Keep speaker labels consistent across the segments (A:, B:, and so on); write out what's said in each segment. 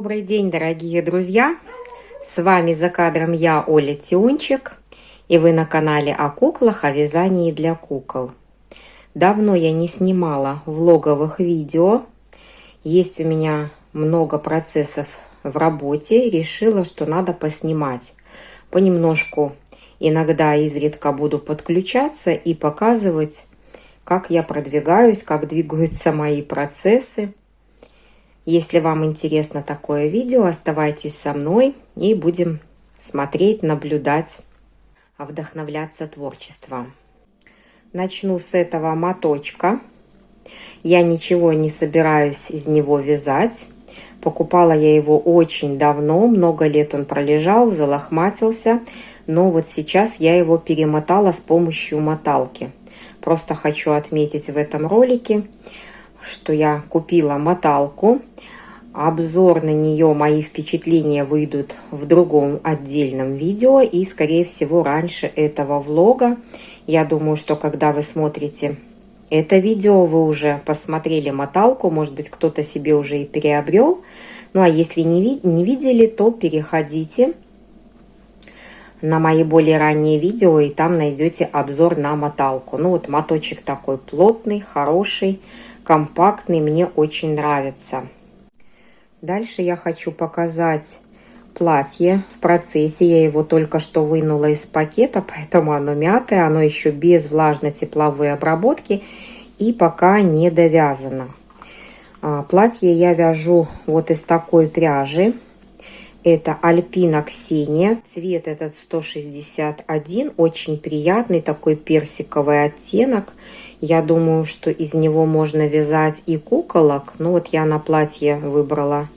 A: Добрый день, дорогие друзья! С вами за кадром я, Оля Тиончик, и вы на канале о куклах, о вязании для кукол. Давно я не снимала влоговых видео. Есть у меня много процессов в работе. Решила, что надо поснимать. Понемножку, иногда изредка буду подключаться и показывать, как я продвигаюсь, как двигаются мои процессы. Если вам интересно такое видео, оставайтесь со мной и будем смотреть, наблюдать, вдохновляться творчеством. Начну с этого моточка. Я ничего не собираюсь из него вязать. Покупала я его очень давно, много лет он пролежал, залохматился, но вот сейчас я его перемотала с помощью моталки. Просто хочу отметить в этом ролике, что я купила моталку. Обзор на нее, мои впечатления выйдут в другом отдельном видео и, скорее всего, раньше этого влога. Я думаю, что когда вы смотрите это видео, вы уже посмотрели моталку, может быть, кто-то себе уже и переобрел. Ну, а если не видели, то переходите на мои более ранние видео, и там найдете обзор на моталку. Ну, вот моточек такой плотный, хороший, компактный, мне очень нравится. Дальше я хочу показать платье в процессе. Я его только что вынула из пакета, поэтому оно мятое, оно еще без влажно-тепловой обработки и пока не довязано. Платье я вяжу вот из такой пряжи. Это Альпина Ксения. Цвет этот 161, очень приятный, такой персиковый оттенок. Я думаю, что из него можно вязать и куколок. Ну вот я на платье выбрала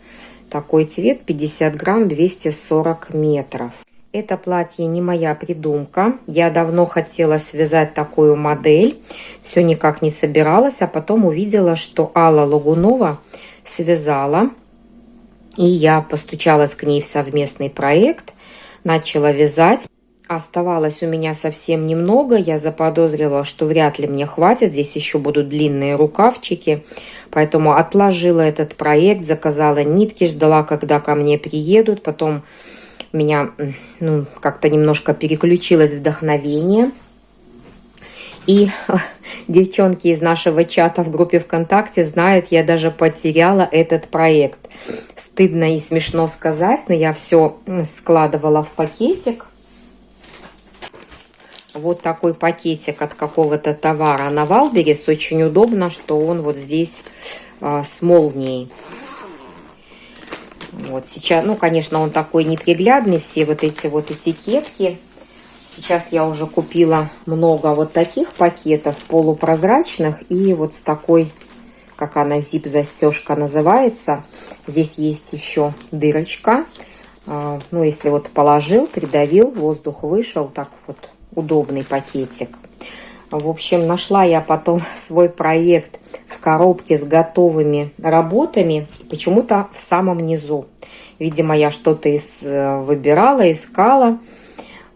A: такой цвет, 50 грамм, 240 метров. Это платье не моя придумка. Я давно хотела связать такую модель. Все никак не собиралась, а потом увидела, что Алла Логунова связала. И я постучалась к ней в совместный проект, начала вязать. Оставалось у меня совсем немного. Я заподозрила, что вряд ли мне хватит. Здесь еще будут длинные рукавчики. Поэтому отложила этот проект, заказала нитки, ждала, когда ко мне приедут. Потом у меня как-то немножко переключилось вдохновение. И девчонки из нашего чата в группе ВКонтакте знают, я даже потеряла этот проект. Стыдно и смешно сказать, но я все складывала в пакетик. Вот такой пакетик от какого-то товара на Валберес. Очень удобно, что он вот здесь с молнией. Вот сейчас, конечно, он такой неприглядный, все вот эти вот этикетки. Сейчас я уже купила много вот таких пакетов полупрозрачных и вот с такой, как она, зип-застежка называется. Здесь есть еще дырочка. Если вот положил, придавил, воздух вышел, так вот удобный пакетик. В общем, нашла я потом свой проект в коробке с готовыми работами, почему-то в самом низу. Видимо, я что-то выбирала, искала,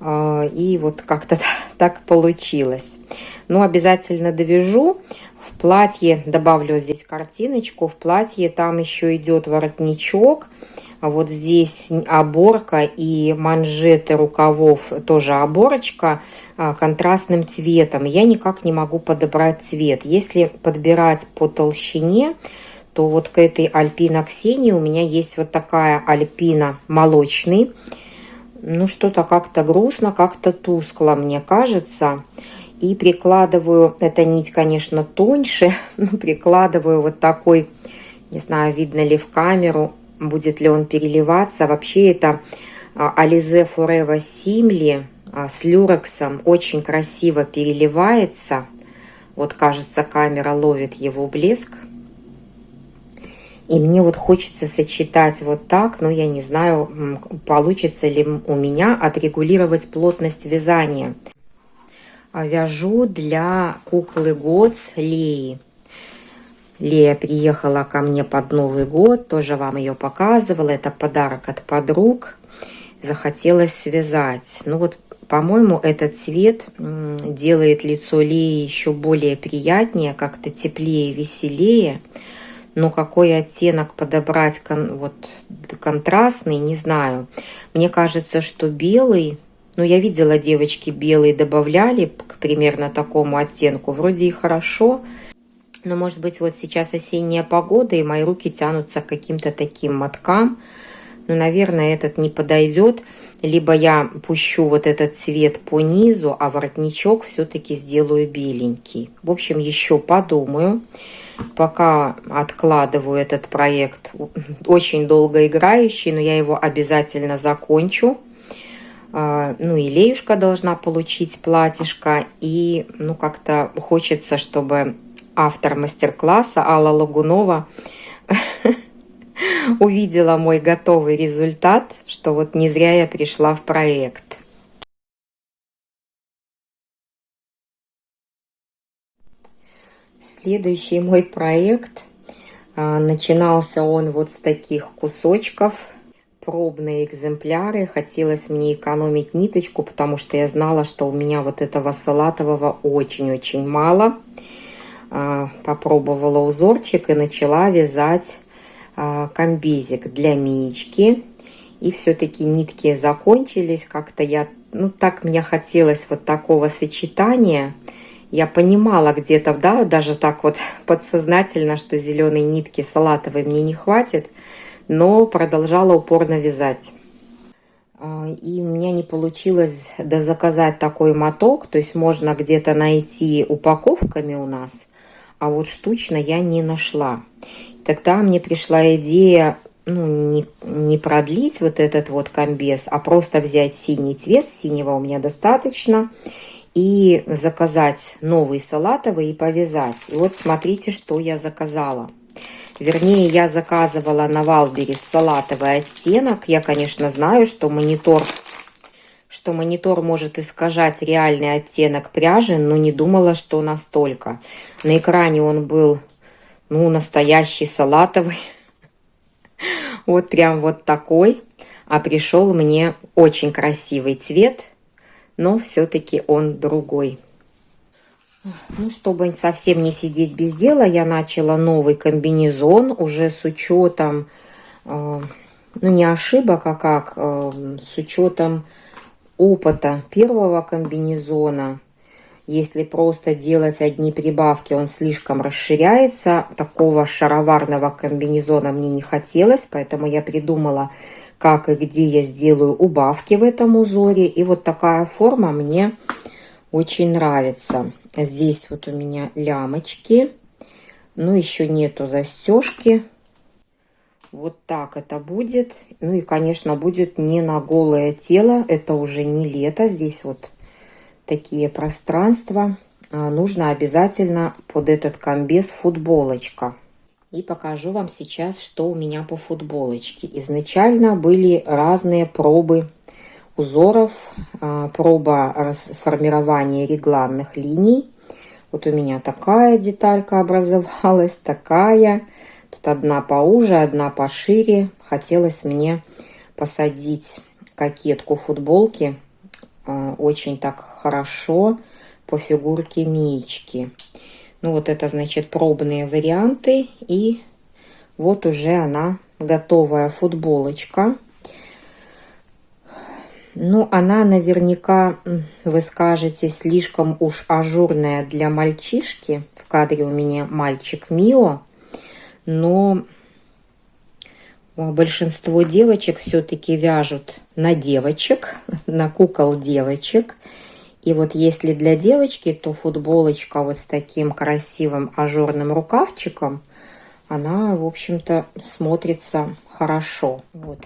A: и вот как-то так получилось. Но обязательно довяжу. В платье добавлю здесь картиночку. В платье там еще идет воротничок. Вот здесь оборка и манжеты рукавов тоже оборочка контрастным цветом. Я никак не могу подобрать цвет. Если подбирать по толщине, то вот к этой Альпина Ксении у меня есть вот такая Альпина молочный. Что-то как-то грустно, как-то тускло, мне кажется. И прикладываю, эта нить, конечно, тоньше, но прикладываю вот такой, не знаю, видно ли в камеру, будет ли он переливаться. Вообще это Alize Forever Simli с люрексом, очень красиво переливается. Вот, кажется, камера ловит его блеск. И мне вот хочется сочетать вот так, но я не знаю, получится ли у меня отрегулировать плотность вязания. Вяжу для куклы Готс Леи. Лея приехала ко мне под Новый год, тоже вам ее показывала. Это подарок от подруг. Захотелось связать. По-моему, этот цвет делает лицо Леи еще более приятнее, как-то теплее, веселее. Но какой оттенок подобрать вот контрастный, не знаю. Мне кажется, что белый, ну я видела, девочки белый добавляли к примерно такому оттенку, вроде и хорошо. Но может быть вот сейчас осенняя погода, и мои руки тянутся к каким-то таким моткам. Но, наверное, этот не подойдет. Либо я пущу вот этот цвет по низу, а воротничок все-таки сделаю беленький. В общем, еще подумаю. Пока откладываю этот проект, очень долго играющий, но я его обязательно закончу. Ну и Леюшка должна получить платьишко. И ну как-то хочется, чтобы автор мастер-класса Алла Лагунова увидела мой готовый результат, что вот не зря я пришла в проект. Следующий мой проект, начинался он вот с таких кусочков, пробные экземпляры. Хотелось мне экономить ниточку, потому что я знала, что у меня вот этого салатового очень-очень мало. Попробовала узорчик и начала вязать комбезик для Миечки. И все-таки нитки закончились. Как-то я, ну так мне хотелось вот такого сочетания. Я понимала где-то, да, даже так вот подсознательно, что зеленой нитки салатовой мне не хватит, но продолжала упорно вязать. И у меня не получилось дозаказать такой моток, то есть можно где-то найти упаковками у нас, а вот штучно я не нашла. Тогда мне пришла идея, ну, не продлить вот этот вот комбез, а просто взять синий цвет, синего у меня достаточно, и заказать новый салатовый и повязать. И вот смотрите, что я заказала. Вернее, я заказывала на Валберес салатовый оттенок. Я, конечно, знаю, что монитор может искажать реальный оттенок пряжи, но не думала, что настолько. На экране он был, ну, настоящий салатовый. Вот прям вот такой. А пришел мне очень красивый цвет, но все-таки он другой. Ну, чтобы совсем не сидеть без дела, я начала новый комбинезон уже с учетом, ну, не ошибок, а как, с учетом опыта первого комбинезона. Если просто делать одни прибавки, он слишком расширяется. Такого шароварного комбинезона мне не хотелось, поэтому я придумала, как и где я сделаю убавки в этом узоре. И вот такая форма мне очень нравится. Здесь вот у меня лямочки, но еще нету застежки. Вот так это будет. Ну и, конечно, будет не на голое тело. Это уже не лето. Здесь вот такие пространства. Нужно обязательно под этот комбез футболочка. И покажу вам сейчас, что у меня по футболочке. Изначально были разные пробы узоров, проба формирования регланных линий. Вот у меня такая деталька образовалась, такая. Тут одна поуже, одна пошире. Хотелось мне посадить кокетку футболки очень так хорошо по фигурке Миечки. Ну вот это, значит, пробные варианты. И вот уже она, готовая футболочка. Ну, она наверняка, вы скажете, слишком уж ажурная для мальчишки. В кадре у меня мальчик Мио. Но большинство девочек все-таки вяжут на девочек, на кукол девочек. И вот если для девочки, то футболочка вот с таким красивым ажурным рукавчиком, она, в общем-то, смотрится хорошо. Вот.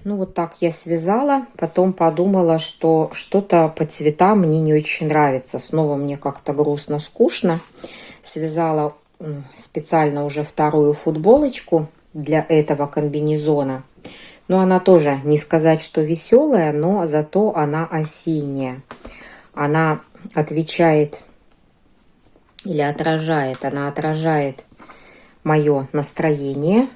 A: Ну, вот так я связала. Потом подумала, что что-то по цветам мне не очень нравится. Снова мне как-то грустно, скучно. Связала специально уже вторую футболочку для этого комбинезона. Но она тоже, не сказать, что веселая, но зато она осенняя. Она отвечает или отражает, она отражает мое настроение,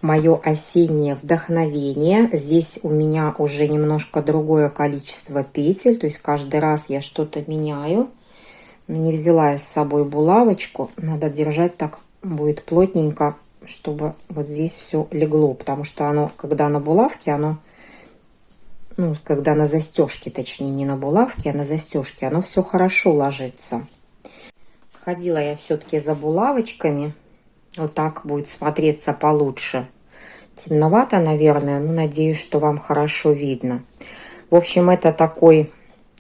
A: мое осеннее вдохновение. Здесь у меня уже немножко другое количество петель, то есть каждый раз я что-то меняю. Не взяла я с собой булавочку, надо держать так будет плотненько, чтобы вот здесь все легло, потому что оно, когда на булавке, оно, ну, когда на застежке, точнее, не на булавке, а на застежке, оно все хорошо ложится. Сходила я все-таки за булавочками, вот так будет смотреться получше. Темновато, наверное, но надеюсь, что вам хорошо видно. В общем, это такой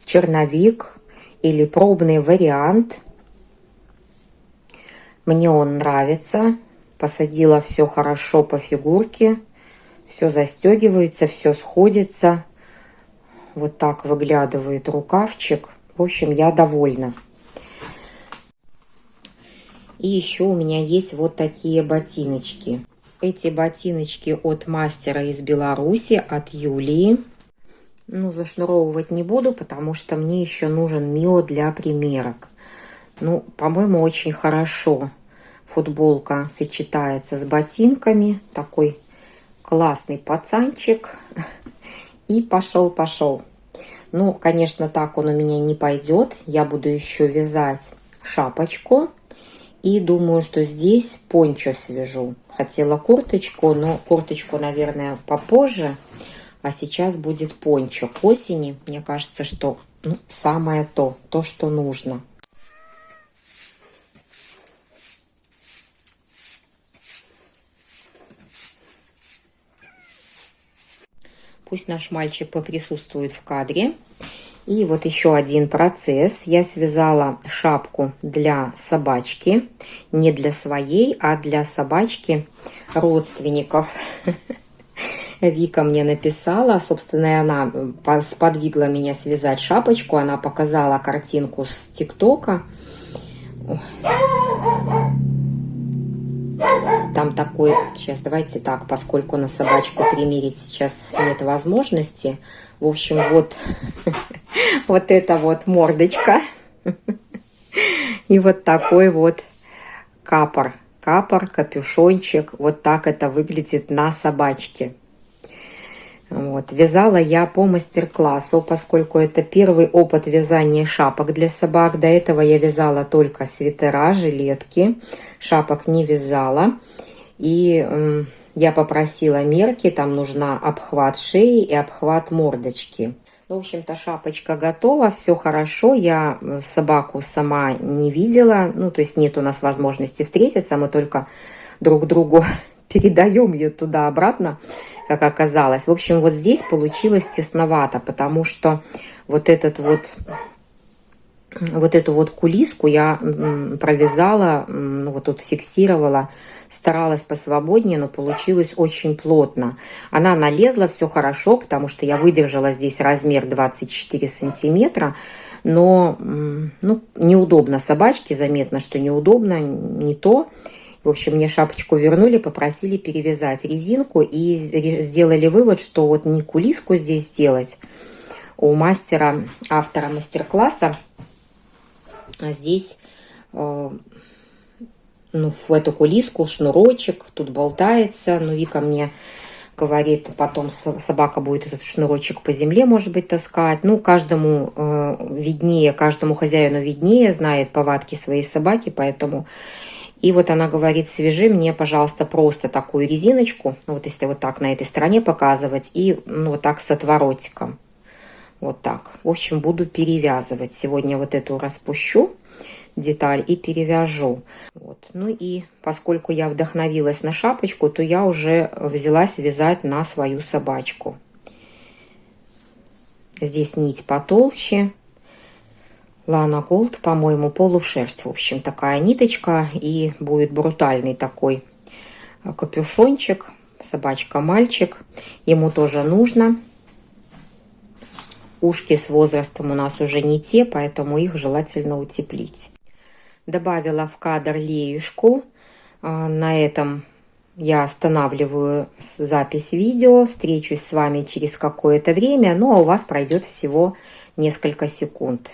A: черновик или пробный вариант. Мне он нравится. Посадила все хорошо по фигурке. Все застегивается, все сходится. Вот так выглядывает рукавчик. В общем, я довольна. И еще у меня есть вот такие ботиночки. Эти ботиночки от мастера из Беларуси, от Юлии. Ну, зашнуровывать не буду, потому что мне еще нужен мио для примерок. Ну, по-моему, очень хорошо футболка сочетается с ботинками. Такой классный пацанчик. И пошел. Ну, конечно, так он у меня не пойдет. Я буду еще вязать шапочку. И думаю, что здесь пончо свяжу. Хотела курточку, но курточку, наверное, попозже. А сейчас будет пончо. К осени, мне кажется, что самое то, что нужно. Пусть наш мальчик поприсутствует в кадре. И вот еще один процесс. Я связала шапку для собачки. Не для своей, а для собачки родственников. Вика мне написала, собственно, и она сподвигла меня связать шапочку. Она показала картинку с ТикТока. Там такой, сейчас давайте так, поскольку на собачку примерить сейчас нет возможности. В общем, вот, вот это вот мордочка. И вот такой вот капор, капюшончик. Вот так это выглядит на собачке. Вот. Вязала я по мастер-классу, поскольку это первый опыт вязания шапок для собак. До этого я вязала только свитера, жилетки, шапок не вязала. И я попросила мерки, там нужна обхват шеи и обхват мордочки. В общем-то, шапочка готова, все хорошо. Я собаку сама не видела, ну, то есть нет у нас возможности встретиться, мы только друг другу передаем ее туда-обратно, как оказалось. В общем, вот здесь получилось тесновато, потому что вот эту вот кулиску я провязала, вот тут фиксировала, старалась посвободнее, но получилось очень плотно. Она налезла, все хорошо, потому что я выдержала здесь размер 24 сантиметра, но неудобно собачке, заметно, что неудобно, не то. В общем, мне шапочку вернули, попросили перевязать резинку и сделали вывод, что вот не кулиску здесь сделать у мастера, автора мастер-класса, а здесь в эту кулиску шнурочек, тут болтается. Но Вика мне говорит, потом собака будет этот шнурочек по земле, может быть, таскать. Ну, каждому виднее, каждому хозяину виднее, знает повадки своей собаки, поэтому... И вот она говорит, свяжи мне, пожалуйста, просто такую резиночку, вот если вот так на этой стороне показывать, и вот так с отворотиком. Вот так. В общем, буду перевязывать. Сегодня вот эту распущу деталь и перевяжу. Вот. Ну и поскольку я вдохновилась на шапочку, то я уже взялась вязать на свою собачку. Здесь нить потолще. Лана Голд, по-моему, полушерсть. В общем, такая ниточка. И будет брутальный такой капюшончик. Собачка-мальчик. Ему тоже нужно. Ушки с возрастом у нас уже не те, поэтому их желательно утеплить. Добавила в кадр леюшку. На этом я останавливаю запись видео. Встречусь с вами через какое-то время. Ну, а у вас пройдет всего несколько секунд.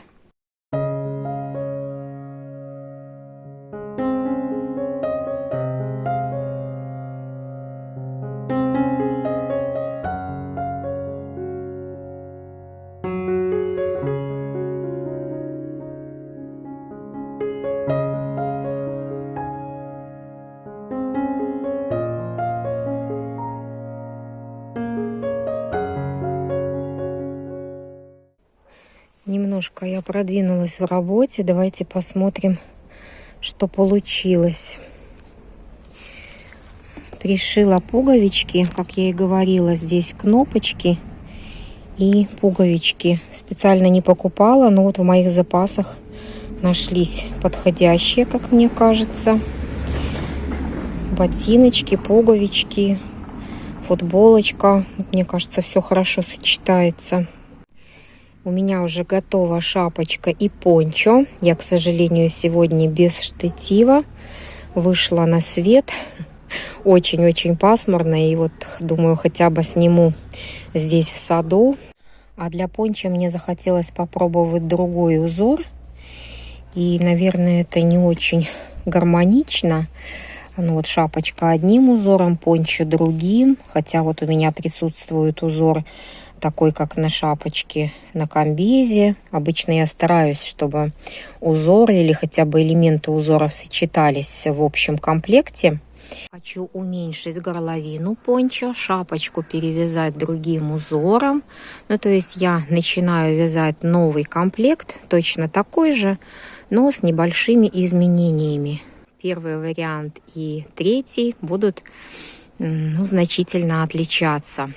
A: Немножко я продвинулась в работе. Давайте посмотрим, что получилось. Пришила пуговички, как я и говорила, здесь кнопочки и пуговички. Специально не покупала, но вот в моих запасах нашлись подходящие, как мне кажется. Ботиночки, пуговички, футболочка. Мне кажется, все хорошо сочетается. У меня уже готова шапочка и пончо. Я, к сожалению, сегодня без штатива. Вышла на свет. Очень-очень пасмурно. И вот, думаю, хотя бы сниму здесь в саду. А для пончо мне захотелось попробовать другой узор. И, наверное, это не очень гармонично. Ну вот шапочка одним узором, пончо другим. Хотя вот у меня присутствует узор такой, как на шапочке на комбезе. Обычно я стараюсь, чтобы узоры или хотя бы элементы узоров сочетались в общем комплекте. Хочу уменьшить горловину пончо, шапочку перевязать другим узором. Ну, то есть я начинаю вязать новый комплект, точно такой же, но с небольшими изменениями. Первый вариант и третий будут значительно отличаться.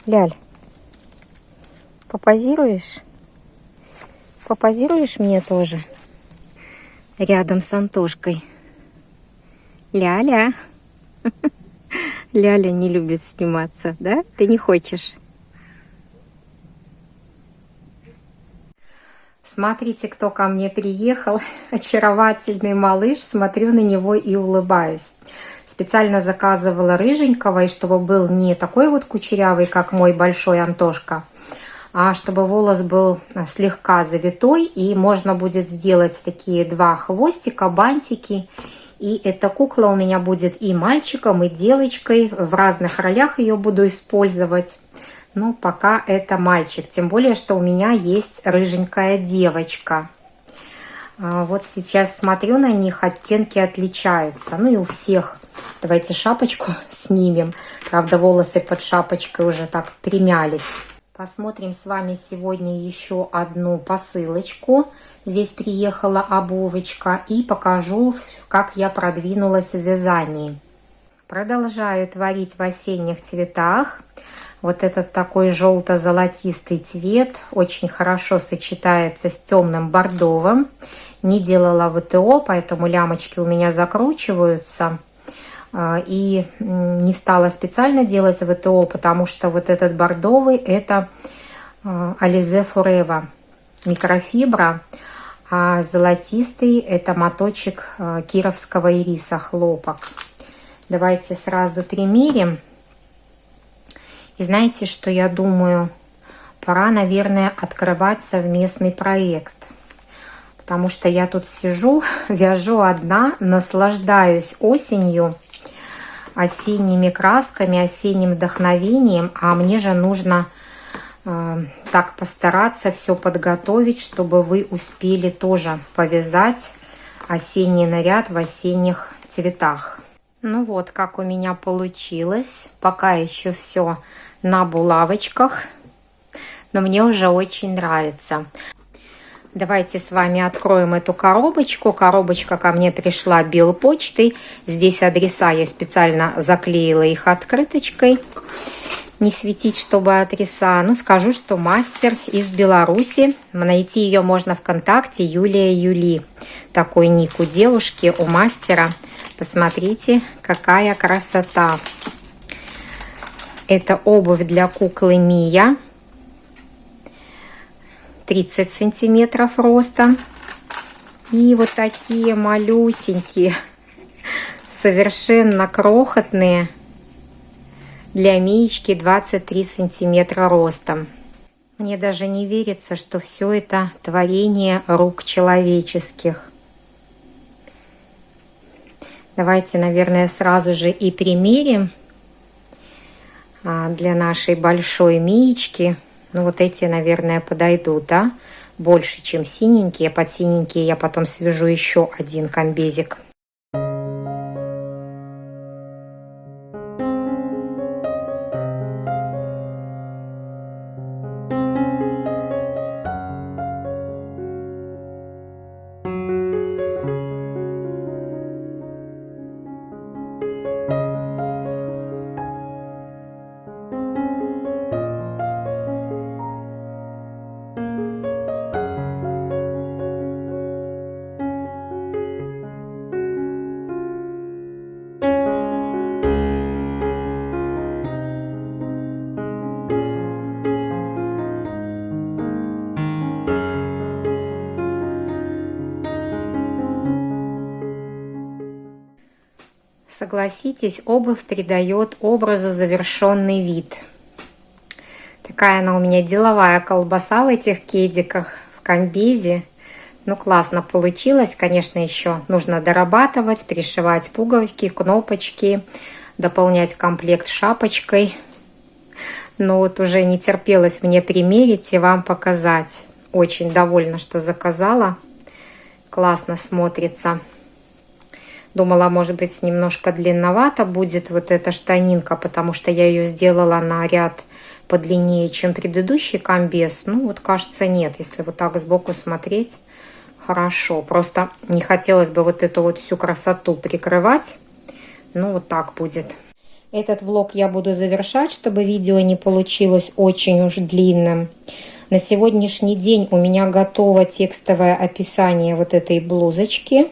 A: Ляль, попозируешь? Попозируешь мне тоже? Рядом с Антошкой. Ляля. Ляля не любит сниматься, да? Ты не хочешь? Смотрите, кто ко мне приехал. Очаровательный малыш. Смотрю на него и улыбаюсь. Специально заказывала рыженького, и чтобы был не такой вот кучерявый, как мой большой Антошка, а чтобы волос был слегка завитой, и можно будет сделать такие два хвостика, бантики. И эта кукла у меня будет и мальчиком, и девочкой. В разных ролях ее буду использовать. Но пока это мальчик. Тем более, что у меня есть рыженькая девочка. Вот сейчас смотрю на них, оттенки отличаются. Ну и у всех. Давайте шапочку снимем. Правда, волосы под шапочкой уже так примялись. Посмотрим с вами сегодня еще одну посылочку. Здесь приехала обувочка. И покажу, как я продвинулась в вязании. Продолжаю творить в осенних цветах. Вот этот такой желто-золотистый цвет очень хорошо сочетается с темным бордовым. Не делала ВТО, поэтому лямочки у меня закручиваются. И не стала специально делать ВТО, потому что вот этот бордовый это Alize Forever микрофибра, а золотистый это моточек кировского ириса хлопок. Давайте сразу примерим. И знаете, что я думаю? Пора, наверное, открывать совместный проект. Потому что я тут сижу, вяжу одна, наслаждаюсь осенью, осенними красками, осенним вдохновением. А мне же нужно так постараться все подготовить, чтобы вы успели тоже повязать осенний наряд в осенних цветах. Ну вот, как у меня получилось. Пока еще все на булавочках, но мне уже очень нравится. Давайте с вами откроем эту коробочку. Коробочка ко мне пришла Белпочтой. Здесь адреса я специально заклеила их открыточкой. Не светить, чтобы адреса. Ну, скажу, что мастер из Беларуси. Найти ее можно ВКонтакте. Юлия Юли. Такой ник у девушки, у мастера. Посмотрите, какая красота. Это обувь для куклы Мия. 30 сантиметров роста. И вот такие малюсенькие, совершенно крохотные, для Миечки 23 сантиметра ростом. Мне даже не верится, что все это творение рук человеческих. Давайте, наверное, сразу же и примерим для нашей большой Миечки. Ну, вот эти, наверное, подойдут, да? больше, чем синенькие. Под синенькие я потом свяжу еще один комбезик. Согласитесь, обувь придает образу завершенный вид. Такая она у меня деловая колбаса в этих кедиках, в комбезе. Ну, классно получилось. Конечно, еще нужно дорабатывать, пришивать пуговки, кнопочки, дополнять комплект шапочкой. Но вот уже не терпелось мне примерить и вам показать. Очень довольна, что заказала. Классно смотрится. Думала, может быть, немножко длинновато будет вот эта штанинка, потому что я ее сделала на ряд подлиннее, чем предыдущий комбез. Ну, вот кажется, нет. Если вот так сбоку смотреть, хорошо. Просто не хотелось бы вот эту вот всю красоту прикрывать. Ну, вот так будет. Этот влог я буду завершать, чтобы видео не получилось очень уж длинным. На сегодняшний день у меня готово текстовое описание вот этой блузочки.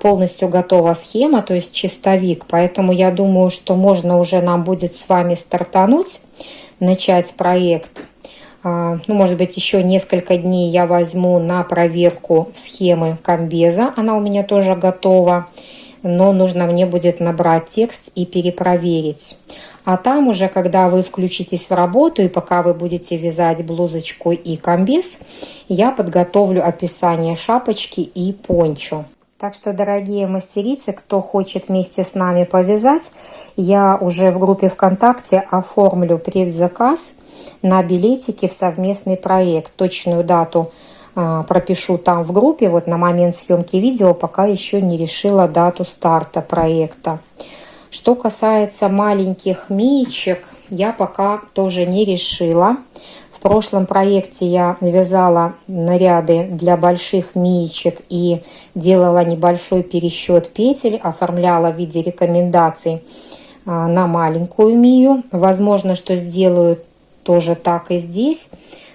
A: Полностью готова схема, то есть чистовик. Поэтому я думаю, что можно уже нам будет с вами стартануть, начать проект. Ну, может быть, еще несколько дней я возьму на проверку схемы комбеза. Она у меня тоже готова. Но нужно мне будет набрать текст и перепроверить. А там уже, когда вы включитесь в работу и пока вы будете вязать блузочку и комбез, я подготовлю описание шапочки и пончо. Так что, дорогие мастерицы, кто хочет вместе с нами повязать, я уже в группе ВКонтакте оформлю предзаказ на билетики в совместный проект. Точную дату пропишу там в группе. Вот на момент съемки видео пока еще не решила дату старта проекта. Что касается маленьких миечек, я пока тоже не решила. В прошлом проекте я вязала наряды для больших миечек и делала небольшой пересчет петель, оформляла в виде рекомендаций на маленькую мию. Возможно, что сделаю тоже так и здесь,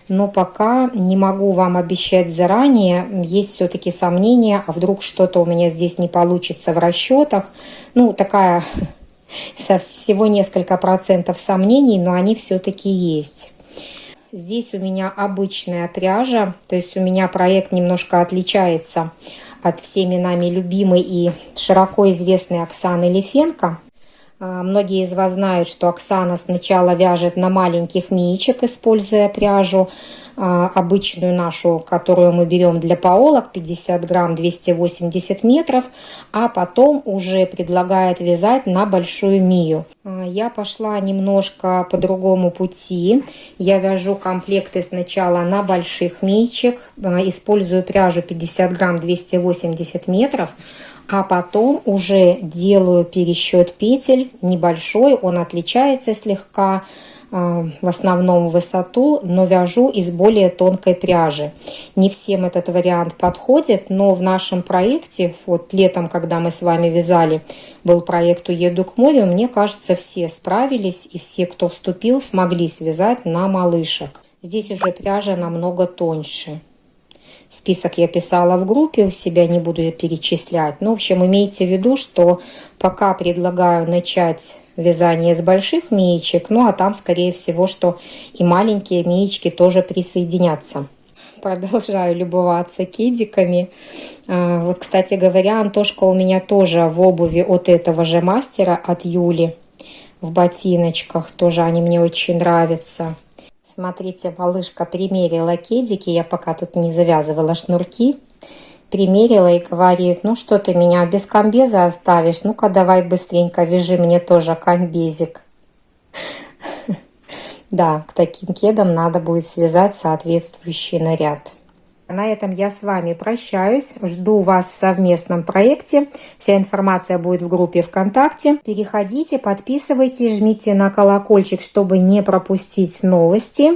A: но пока не могу вам обещать заранее. Есть все-таки сомнения, а вдруг что-то у меня здесь не получится в расчетах. Ну, такая всего несколько процентов сомнений, но они все-таки есть. Здесь у меня обычная пряжа, то есть у меня проект немножко отличается от всеми нами любимой и широко известной Оксаны Лифенко. Многие из вас знают, что Оксана сначала вяжет на маленьких миечек, используя пряжу обычную нашу, которую мы берем для паолок, 50 грамм, 280 метров, а потом уже предлагает вязать на большую мию. Я пошла немножко по другому пути. Я вяжу комплекты сначала на больших миечек, использую пряжу 50 грамм, 280 метров, а потом уже делаю пересчет петель небольшой, он отличается слегка, в основном в высоту, но вяжу из более тонкой пряжи. Не всем этот вариант подходит, но в нашем проекте, вот летом, когда мы с вами вязали, был проект «Уеду к морю», мне кажется, все справились и все, кто вступил, смогли связать на малышек. Здесь уже пряжа намного тоньше. Список я писала в группе, у себя не буду перечислять. Ну, в общем, имейте в виду, что пока предлагаю начать вязание с больших миечек, ну, а там, скорее всего, что и маленькие миечки тоже присоединятся. Продолжаю любоваться кедиками. Вот, кстати говоря, Антошка у меня тоже в обуви от этого же мастера, от Юли, в ботиночках. Тоже они мне очень нравятся. Смотрите, малышка примерила кедики, я пока тут не завязывала шнурки, примерила и говорит: ну что ты меня без комбеза оставишь, ну-ка давай быстренько вяжи мне тоже комбезик. Да, к таким кедам надо будет связать соответствующий наряд. На этом я с вами прощаюсь. Жду вас в совместном проекте. Вся информация будет в группе ВКонтакте. Переходите, подписывайтесь, жмите на колокольчик, чтобы не пропустить новости.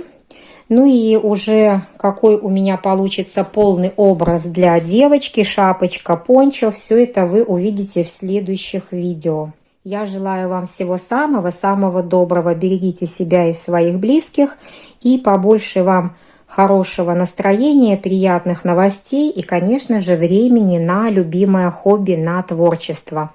A: Ну и уже какой у меня получится полный образ для девочки, шапочка, пончо, все это вы увидите в следующих видео. Я желаю вам всего самого доброго. Берегите себя и своих близких. И побольше вам хорошего настроения, приятных новостей и, конечно же, времени на любимое хобби, на творчество.